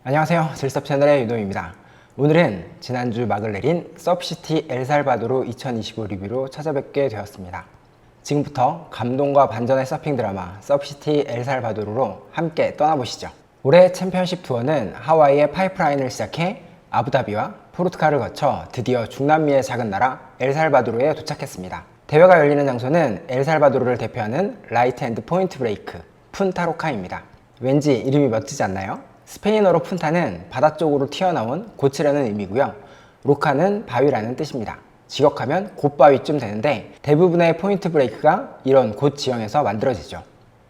안녕하세요. 질섭 채널의 유도입니다. 오늘은 지난주 막을 내린 서브시티 엘살바도르 2025 리뷰로 찾아뵙게 되었습니다. 지금부터 감동과 반전의 서핑 드라마 서브시티 엘살바도르로 함께 떠나보시죠. 올해 챔피언십 투어는 하와이의 파이프라인을 시작해 아부다비와 포르투갈을 거쳐 드디어 중남미의 작은 나라 엘살바도르에 도착했습니다. 대회가 열리는 장소는 엘살바도르를 대표하는 라이트 앤드 포인트 브레이크 푼타로카입니다. 왠지 이름이 멋지지 않나요? 스페인어로 푼타는 바다 쪽으로 튀어나온 곳이라는 의미고요. 로카는 바위라는 뜻입니다. 직역하면 곧바위쯤 되는데 대부분의 포인트 브레이크가 이런 곳 지형에서 만들어지죠.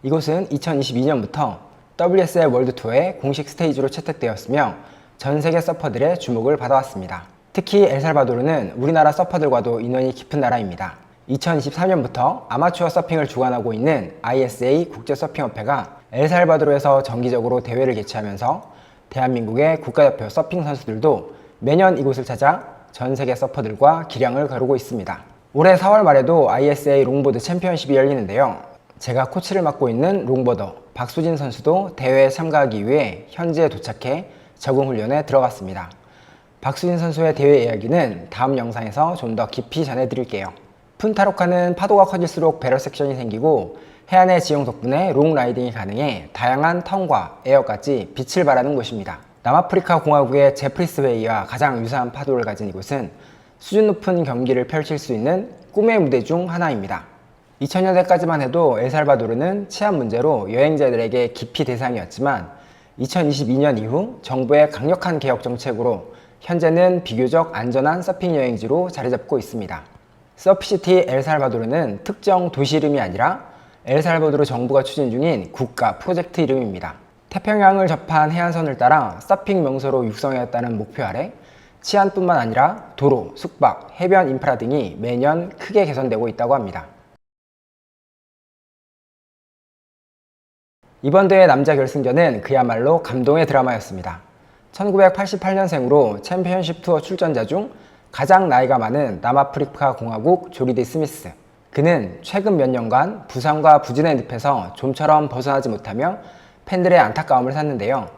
이곳은 2022년부터 WSL 월드 투어의 공식 스테이지로 채택되었으며 전 세계 서퍼들의 주목을 받아왔습니다. 특히 엘살바도르는 우리나라 서퍼들과도 인연이 깊은 나라입니다. 2023년부터 아마추어 서핑을 주관하고 있는 ISA 국제서핑협회가 엘살바도르에서 정기적으로 대회를 개최하면서 대한민국의 국가대표 서핑 선수들도 매년 이곳을 찾아 전 세계 서퍼들과 기량을 겨루고 있습니다. 올해 4월 말에도 ISA 롱보드 챔피언십이 열리는데요. 제가 코치를 맡고 있는 롱보더 박수진 선수도 대회에 참가하기 위해 현지에 도착해 적응 훈련에 들어갔습니다. 박수진 선수의 대회 이야기는 다음 영상에서 좀 더 깊이 전해드릴게요. 푼타로카는 파도가 커질수록 배럴 섹션이 생기고 해안의 지형 덕분에 롱 라이딩이 가능해 다양한 턴과 에어까지 빛을 발하는 곳입니다. 남아프리카 공화국의 제프리스웨이와 가장 유사한 파도를 가진 이곳은 수준 높은 경기를 펼칠 수 있는 꿈의 무대 중 하나입니다. 2000년대까지만 해도 엘살바도르는 치안 문제로 여행자들에게 기피 대상이었지만 2022년 이후 정부의 강력한 개혁 정책으로 현재는 비교적 안전한 서핑 여행지로 자리 잡고 있습니다. 서프시티 엘살바도르는 특정 도시 이름이 아니라 엘살바도르 정부가 추진 중인 국가 프로젝트 이름입니다. 태평양을 접한 해안선을 따라 서핑 명소로 육성하였다는 목표 아래 치안뿐만 아니라 도로, 숙박, 해변 인프라 등이 매년 크게 개선되고 있다고 합니다. 이번 대회 남자 결승전은 그야말로 감동의 드라마였습니다. 1988년생으로 챔피언십 투어 출전자 중 가장 나이가 많은 남아프리카 공화국 조리디 스미스. 그는 최근 몇 년간 부상과 부진의 늪에서 좀처럼 벗어나지 못하며 팬들의 안타까움을 샀는데요.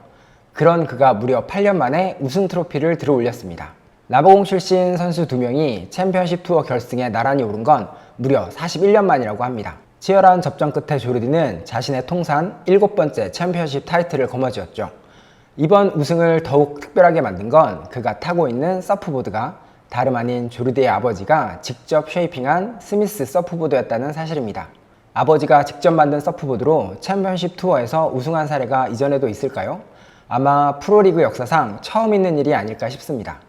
그런 그가 무려 8년 만에 우승 트로피를 들어올렸습니다. 라보공 출신 선수 2명이 챔피언십 투어 결승에 나란히 오른 건 무려 41년 만이라고 합니다. 치열한 접전 끝에 조르디는 자신의 통산 7번째 챔피언십 타이틀을 거머쥐었죠. 이번 우승을 더욱 특별하게 만든 건 그가 타고 있는 서프보드가 다름 아닌 조르디의 아버지가 직접 쉐이핑한 스미스 서프보드였다는 사실입니다. 아버지가 직접 만든 서프보드로 챔피언십 투어에서 우승한 사례가 이전에도 있을까요? 아마 프로리그 역사상 처음 있는 일이 아닐까 싶습니다.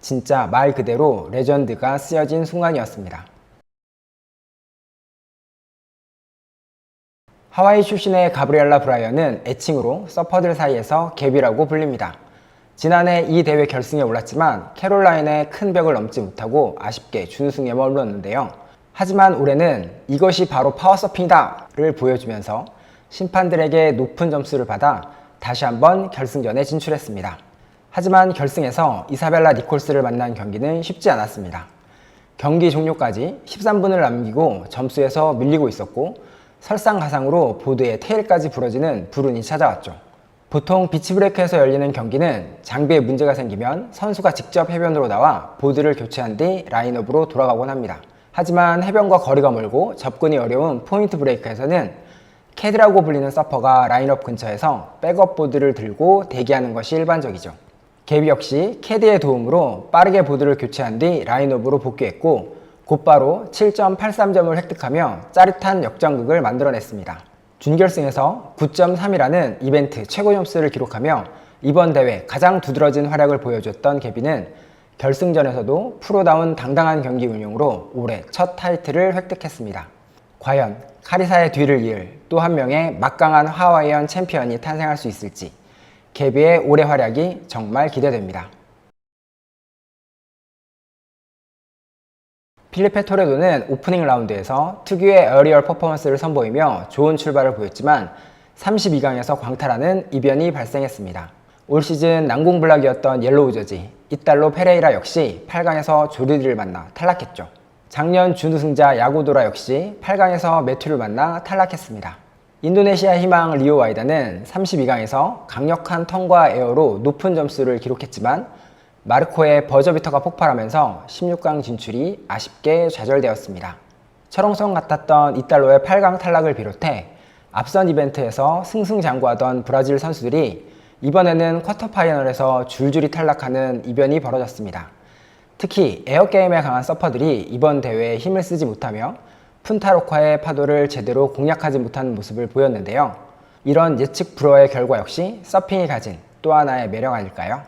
진짜 말 그대로 레전드가 쓰여진 순간이었습니다. 하와이 출신의 가브리엘라 브라이언은 애칭으로 서퍼들 사이에서 개비라고 불립니다. 지난해 이 대회 결승에 올랐지만 캐롤라인의 큰 벽을 넘지 못하고 아쉽게 준우승에 머물렀는데요. 하지만 올해는 이것이 바로 파워서핑이다를 보여주면서 심판들에게 높은 점수를 받아 다시 한번 결승전에 진출했습니다. 하지만 결승에서 이사벨라 니콜스를 만난 경기는 쉽지 않았습니다. 경기 종료까지 13분을 남기고 점수에서 밀리고 있었고 설상가상으로 보드의 테일까지 부러지는 불운이 찾아왔죠. 보통 비치브레이크에서 열리는 경기는 장비에 문제가 생기면 선수가 직접 해변으로 나와 보드를 교체한 뒤 라인업으로 돌아가곤 합니다. 하지만 해변과 거리가 멀고 접근이 어려운 포인트 브레이크에서는 캐드라고 불리는 서퍼가 라인업 근처에서 백업 보드를 들고 대기하는 것이 일반적이죠. 개비 역시 캐디의 도움으로 빠르게 보드를 교체한 뒤 라인업으로 복귀했고 곧바로 7.83점을 획득하며 짜릿한 역전극을 만들어냈습니다. 준결승에서 9.3이라는 이벤트 최고 점수를 기록하며 이번 대회 가장 두드러진 활약을 보여줬던 개비는 결승전에서도 프로다운 당당한 경기 운영으로 올해 첫 타이틀을 획득했습니다. 과연 카리사의 뒤를 이을 또 한 명의 막강한 하와이안 챔피언이 탄생할 수 있을지 개비의 올해 활약이 정말 기대됩니다. 필리페 토레도는 오프닝 라운드에서 특유의 에어리얼 퍼포먼스를 선보이며 좋은 출발을 보였지만 32강에서 광탈하는 이변이 발생했습니다. 올 시즌 난공불락이었던 옐로우 저지 이달로 페레이라 역시 8강에서 조르디를 만나 탈락했죠. 작년 준우승자 야고도라 역시 8강에서 매튜를 만나 탈락했습니다. 인도네시아 희망 리오 와이다는 32강에서 강력한 턴과 에어로 높은 점수를 기록했지만 마르코의 버저비터가 폭발하면서 16강 진출이 아쉽게 좌절되었습니다. 철옹성 같았던 이달로의 8강 탈락을 비롯해 앞선 이벤트에서 승승장구하던 브라질 선수들이 이번에는 쿼터 파이널에서 줄줄이 탈락하는 이변이 벌어졌습니다. 특히 에어게임에 강한 서퍼들이 이번 대회에 힘을 쓰지 못하며 푼타로카의 파도를 제대로 공략하지 못하는 모습을 보였는데요. 이런 예측 불허의 결과 역시 서핑이 가진 또 하나의 매력 아닐까요?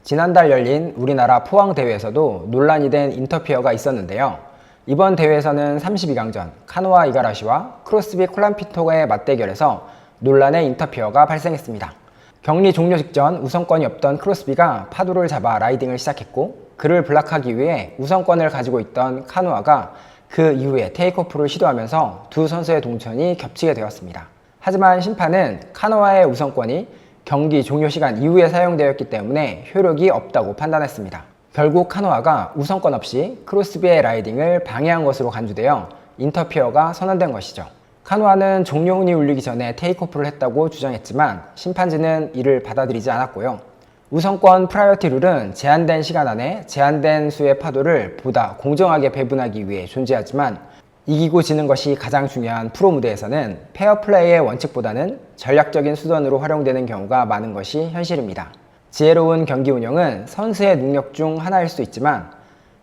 지난달 열린 우리나라 포항 대회에서도 논란이 된 인터피어가 있었는데요. 이번 대회에서는 32강전 카노아 이가라시와 크로스비 콜란피토의 맞대결에서 논란의 인터피어가 발생했습니다. 격리 종료 직전 우선권이 없던 크로스비가 파도를 잡아 라이딩을 시작했고 그를 블락하기 위해 우선권을 가지고 있던 카누아가 그 이후에 테이크오프를 시도하면서 두 선수의 동선이 겹치게 되었습니다. 하지만 심판은 카누아의 우선권이 경기 종료 시간 이후에 사용되었기 때문에 효력이 없다고 판단했습니다. 결국 카누아가 우선권 없이 크로스비의 라이딩을 방해한 것으로 간주되어 인터피어가 선언된 것이죠. 카누아는 종료운이 울리기 전에 테이크오프를 했다고 주장했지만 심판진은 이를 받아들이지 않았고요. 우선권 프라이어티 룰은 제한된 시간 안에 제한된 수의 파도를 보다 공정하게 배분하기 위해 존재하지만 이기고 지는 것이 가장 중요한 프로 무대에서는 페어플레이의 원칙보다는 전략적인 수단으로 활용되는 경우가 많은 것이 현실입니다. 지혜로운 경기 운영은 선수의 능력 중 하나일 수 있지만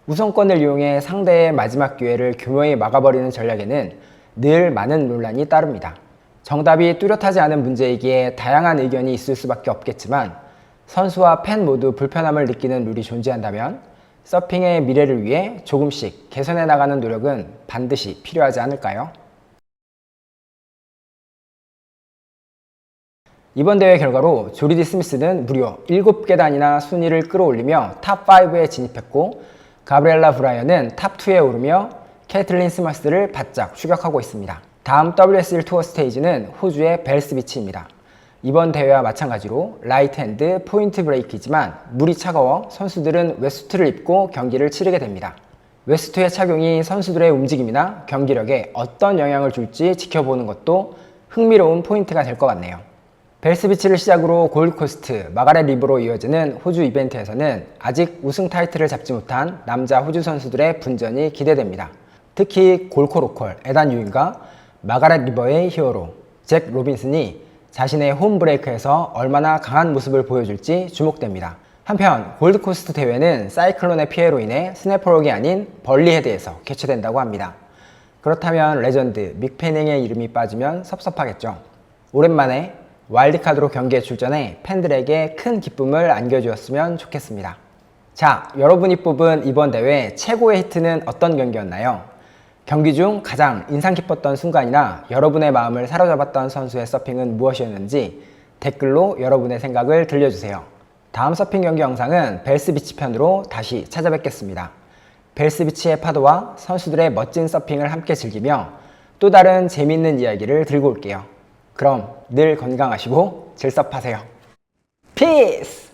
우선권을 이용해 상대의 마지막 기회를 교묘히 막아버리는 전략에는 늘 많은 논란이 따릅니다. 정답이 뚜렷하지 않은 문제이기에 다양한 의견이 있을 수밖에 없겠지만 선수와 팬 모두 불편함을 느끼는 룰이 존재한다면 서핑의 미래를 위해 조금씩 개선해 나가는 노력은 반드시 필요하지 않을까요? 이번 대회 결과로 조리디 스미스는 무려 7계단이나 순위를 끌어올리며 탑5에 진입했고 가브리엘라 브라이언은 탑2에 오르며 케이틀린 스머스를 바짝 추격하고 있습니다. 다음 WSL 투어 스테이지는 호주의 벨스비치입니다. 이번 대회와 마찬가지로 라이트 핸드 포인트 브레이크이지만 물이 차가워 선수들은 웨스트를 입고 경기를 치르게 됩니다. 웨스트의 착용이 선수들의 움직임이나 경기력에 어떤 영향을 줄지 지켜보는 것도 흥미로운 포인트가 될 것 같네요. 벨스비치를 시작으로 골드코스트, 마가렛 리버로 이어지는 호주 이벤트에서는 아직 우승 타이틀을 잡지 못한 남자 호주 선수들의 분전이 기대됩니다. 특히 골코로콜, 에단 유인과 마가렛 리버의 히어로 잭 로빈슨이 자신의 홈 브레이크에서 얼마나 강한 모습을 보여줄지 주목됩니다. 한편 골드코스트 대회는 사이클론의 피해로 인해 스네퍼록이 아닌 벌리헤드에서 개최된다고 합니다. 그렇다면 레전드 믹 패닝의 이름이 빠지면 섭섭하겠죠. 오랜만에 와일드카드로 경기에 출전해 팬들에게 큰 기쁨을 안겨주었으면 좋겠습니다. 자, 여러분이 뽑은 이번 대회 최고의 히트는 어떤 경기였나요? 경기 중 가장 인상 깊었던 순간이나 여러분의 마음을 사로잡았던 선수의 서핑은 무엇이었는지 댓글로 여러분의 생각을 들려주세요. 다음 서핑 경기 영상은 벨스비치 편으로 다시 찾아뵙겠습니다. 벨스비치의 파도와 선수들의 멋진 서핑을 함께 즐기며 또 다른 재미있는 이야기를 들고 올게요. 그럼 늘 건강하시고 질서하세요. 피스!